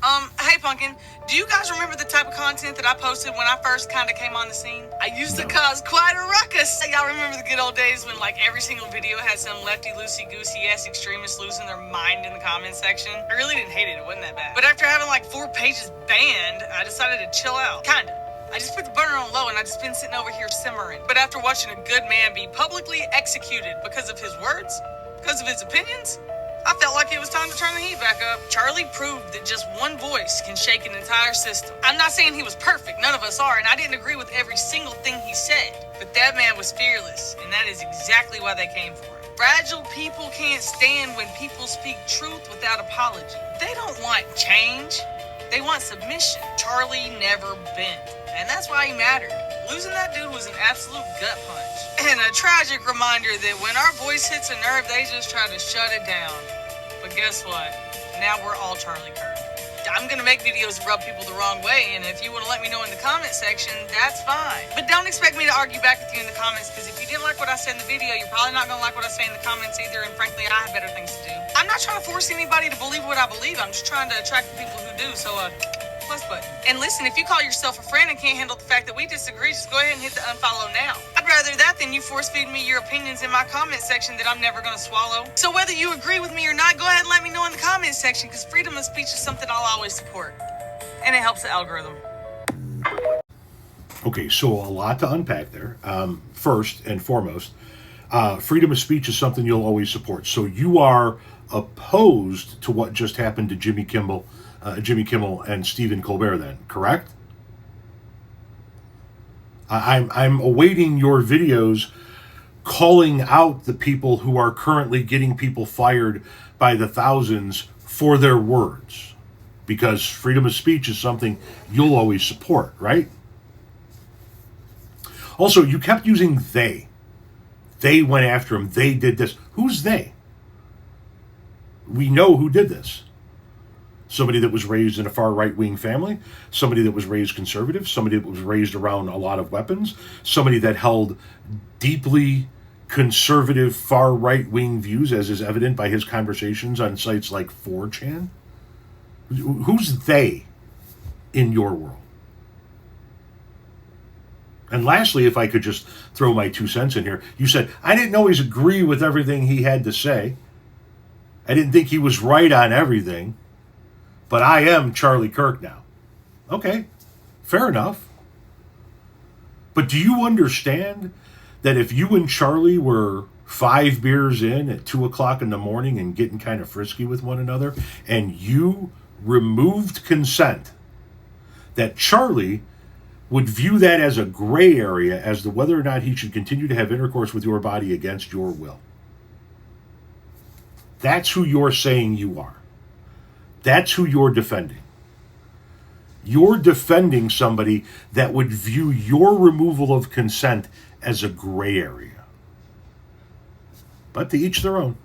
Hey Pumpkin, do you guys remember the type of content that I posted when I first kind of came on the scene? I used to cause quite a ruckus. Y'all remember the good old days when like every single video had some lefty loosey-goosey ass extremist losing their mind in the comment section? I really didn't hate it, it wasn't that bad. But after having like 4 pages banned, I decided to chill out. Kinda. I just put the burner on low and I just been sitting over here simmering. But after watching a good man be publicly executed because of his words, because of his opinions, I felt like it was time to turn the heat back up. Charlie proved that just one voice can shake an entire system. I'm not saying he was perfect, none of us are, and I didn't agree with every single thing he said. But that man was fearless, and that is exactly why they came for him. Fragile people can't stand when people speak truth without apology. They don't want change. They want submission. Charlie never bent, and that's why he mattered. Losing that dude was an absolute gut punch. And a tragic reminder that when our voice hits a nerve, they just try to shut it down. But guess what? Now we're all Charlie Kirk. I'm gonna make videos that rub people the wrong way, and if you want to let me know in the comment section, that's fine. But don't expect me to argue back with you in the comments, because if you didn't like what I said in the video, you're probably not gonna like what I say in the comments either, and frankly, I have better things to do. I'm not trying to force anybody to believe what I believe, I'm just trying to attract the people who do, so plus button. And listen, if you call yourself a friend and can't handle the fact that we disagree, just go ahead and hit the unfollow now. I'd rather that than you force feed me your opinions in my comment section that I'm never gonna swallow. So whether you agree with me or not, go ahead and let me know in the comment section, because freedom of speech is something I'll always support. And it helps the algorithm. Okay, so a lot to unpack there. First and foremost, freedom of speech is something you'll always support. So you are opposed to what just happened to Jimmy Kimmel and Stephen Colbert then, correct? I'm awaiting your videos calling out the people who are currently getting people fired by the thousands for their words, because freedom of speech is something you'll always support, right? Also, you kept using they. They went after him. They did this. Who's they? We know who did this. Somebody that was raised in a far right-wing family, somebody that was raised conservative, somebody that was raised around a lot of weapons, somebody that held deeply conservative far right-wing views, as is evident by his conversations on sites like 4chan. Who's they in your world? And lastly, if I could just throw my 2 cents in here, you said, I didn't always agree with everything he had to say. I didn't think he was right on everything. But I am Charlie Kirk now. Okay, fair enough. But do you understand that if you and Charlie were 5 beers in at 2 o'clock in the morning and getting kind of frisky with one another, and you removed consent, that Charlie would view that as a gray area as to whether or not he should continue to have intercourse with your body against your will? That's who you're saying you are. That's who you're defending. You're defending somebody that would view your removal of consent as a gray area. But to each their own.